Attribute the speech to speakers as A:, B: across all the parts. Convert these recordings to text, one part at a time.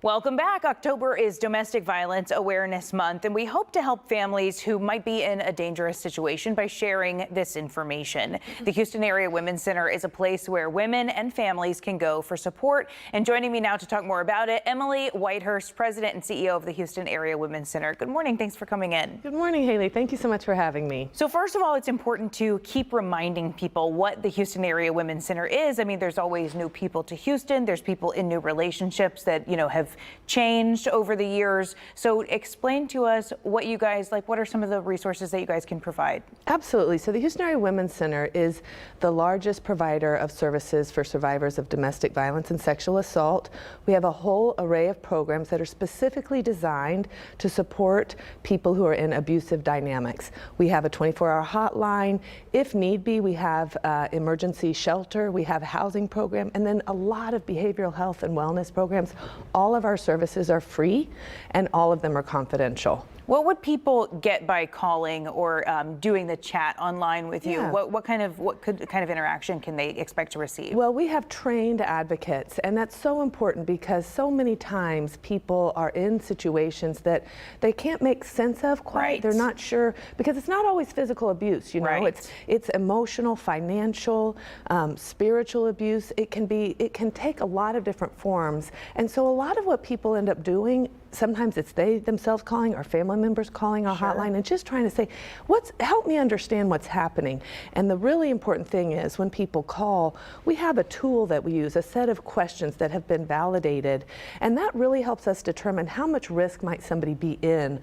A: Welcome back. October is Domestic Violence Awareness Month, and we hope to help families who might be in a dangerous situation by sharing this information. The Houston Area Women's Center is a place where women and families can go for support. And joining me now to talk more about it, Emily Whitehurst, President and CEO of the Houston Area Women's Center. Good morning. Thanks for coming in.
B: Good morning, Haley. Thank you so much for having me.
A: So first of all, it's important to keep reminding people what the Houston Area Women's Center is. I mean, there's always new people to Houston. There's people in new relationships that, have changed over the years. So explain to us what you guys, what are some of the resources that you guys can provide?
B: Absolutely. So the Houston Area Women's Center is the largest provider of services for survivors of domestic violence and sexual assault. We have a whole array of programs that are specifically designed to support people who are in abusive dynamics. We have a 24-hour hotline. If need be, we have emergency shelter. We have a housing program, and then a lot of behavioral health and wellness programs. All of our services are free, and all of them are confidential.
A: What would people get by calling or doing the chat online with you? What kind of interaction can they expect to receive?
B: Well, we have trained advocates, and that's so important because so many times people are in situations that they can't make sense of quite.
A: Right.
B: They're not sure, because it's not always physical abuse,
A: Right.
B: It's emotional, financial, spiritual abuse. It can take a lot of different forms. And so a lot of what people end up doing, sometimes it's they themselves calling or family members calling our hotline and just trying to say, help me understand what's happening. And the really important thing is when people call, we have a tool that we use, a set of questions that have been validated, and that really helps us determine how much risk might somebody be in,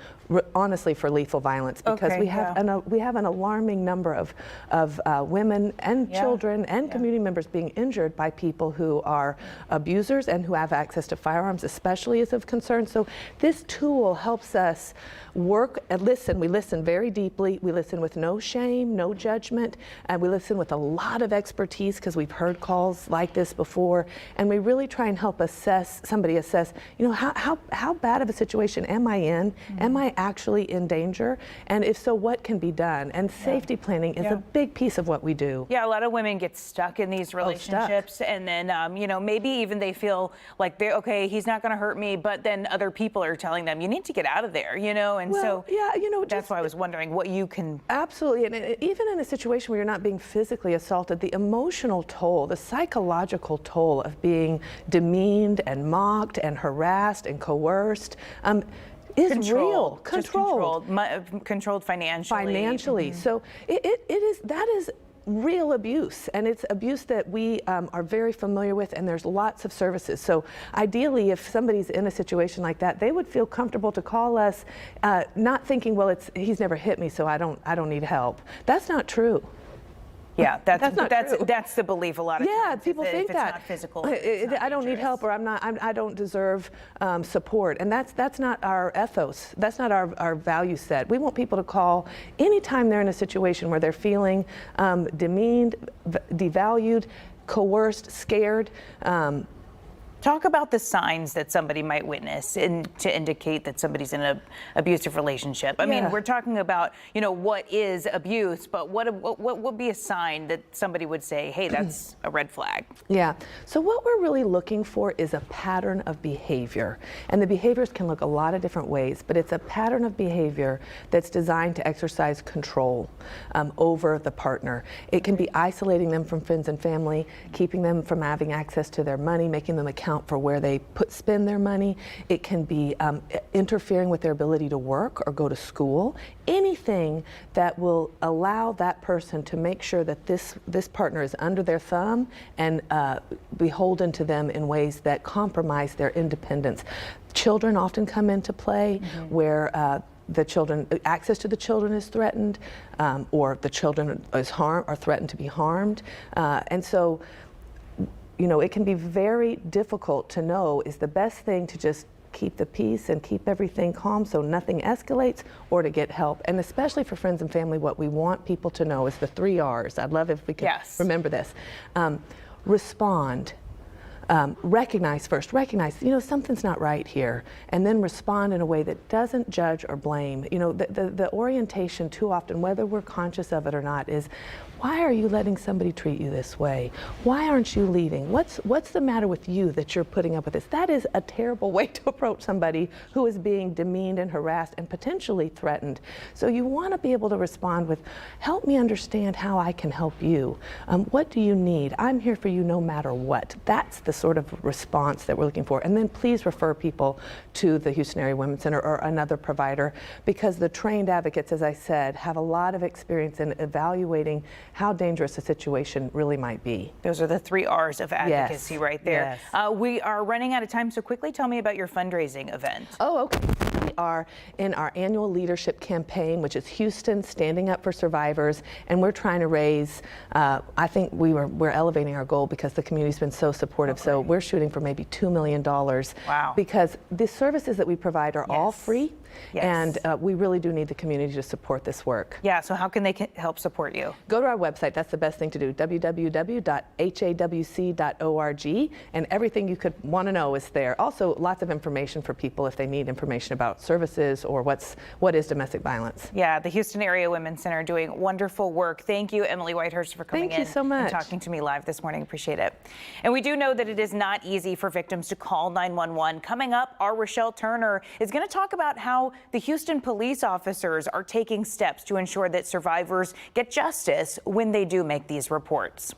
B: honestly, for lethal violence, because we have an alarming number of women and children and community members being injured by people who are abusers and who have access to firearms, especially is of concern. So this tool helps us work and listen. We listen very deeply. We listen with no shame, no judgment, and we listen with a lot of expertise because we've heard calls like this before. And we really try and help somebody assess, how bad of a situation am I in? Am I actually in danger? And if so, what can be done? And safety planning is a big piece of what we do.
A: Yeah, a lot of women get stuck in these relationships, and then maybe even they feel like he's not going to hurt me, but then other people are telling them you need to get out of there, and that's why I was wondering what you can.
B: Absolutely. And even in a situation where you're not being physically assaulted, the emotional toll, the psychological toll of being demeaned and mocked and harassed and coerced is real.
A: Controlled financially.
B: So that is real abuse, and it's abuse that we are very familiar with, and there's lots of services. So ideally, if somebody's in a situation like that, they would feel comfortable to call us, not thinking, well, he's never hit me, so I don't need help. That's not true.
A: Yeah, that's the belief a lot of times.
B: Yeah, people think that.
A: It's not physical.
B: I don't need help, or I don't deserve support, and that's not our ethos. That's not our value set. We want people to call anytime they're in a situation where they're feeling demeaned, devalued, coerced, scared.
A: Talk about the signs that somebody might witness to indicate that somebody's in an abusive relationship. I mean, we're talking about, what is abuse, but what would be a sign that somebody would say, hey, that's a red flag?
B: Yeah. So what we're really looking for is a pattern of behavior. And the behaviors can look a lot of different ways, but it's a pattern of behavior that's designed to exercise control over the partner. It can be isolating them from friends and family, keeping them from having access to their money, making them account for where they spend their money. It can be interfering with their ability to work or go to school. Anything that will allow that person to make sure that this partner is under their thumb and beholden to them in ways that compromise their independence. Children often come into play where access to the children is threatened, or the children are threatened to be harmed, and so. It can be very difficult to know, is the best thing to just keep the peace and keep everything calm so nothing escalates, or to get help. And especially for friends and family, what we want people to know is the 3 R's. I'd love if we could remember this. Respond. recognize, something's not right here, and then respond in a way that doesn't judge or blame. The orientation too often, whether we're conscious of it or not, is why are you letting somebody treat you this way? Why aren't you leaving? What's the matter with you that you're putting up with this? That is a terrible way to approach somebody who is being demeaned and harassed and potentially threatened. So you want to be able to respond with, help me understand how I can help you. What do you need? I'm here for you no matter what. That's the sort of response that we're looking for. And then please refer people to the Houston Area Women's Center or another provider, because the trained advocates, as I said, have a lot of experience in evaluating how dangerous a situation really might be.
A: Those are the 3 R's of advocacy right there.
B: Yes.
A: We are running out of time, so quickly tell me about your fundraising event.
B: Oh, okay. We are in our annual leadership campaign, which is Houston Standing Up for Survivors, and we're trying to raise, I think we're elevating our goal because the community's been so supportive. Okay. So we're shooting for maybe $2 million.
A: Wow.
B: Because the services that we provide are all free.
A: Yes.
B: And we really do need the community to support this work.
A: Yeah, so how can they help support you?
B: Go to our website. That's the best thing to do, www.hawc.org, and everything you could want to know is there. Also, lots of information for people if they need information about services or what is domestic violence.
A: Yeah, the Houston Area Women's Center doing wonderful work. Thank you, Emily Whitehurst, for coming in.
B: Thank you so much.
A: And talking to me live this morning. Appreciate it. And we do know that it is not easy for victims to call 911. Coming up, our Rochelle Turner is going to talk about how the Houston police officers are taking steps to ensure that survivors get justice when they do make these reports.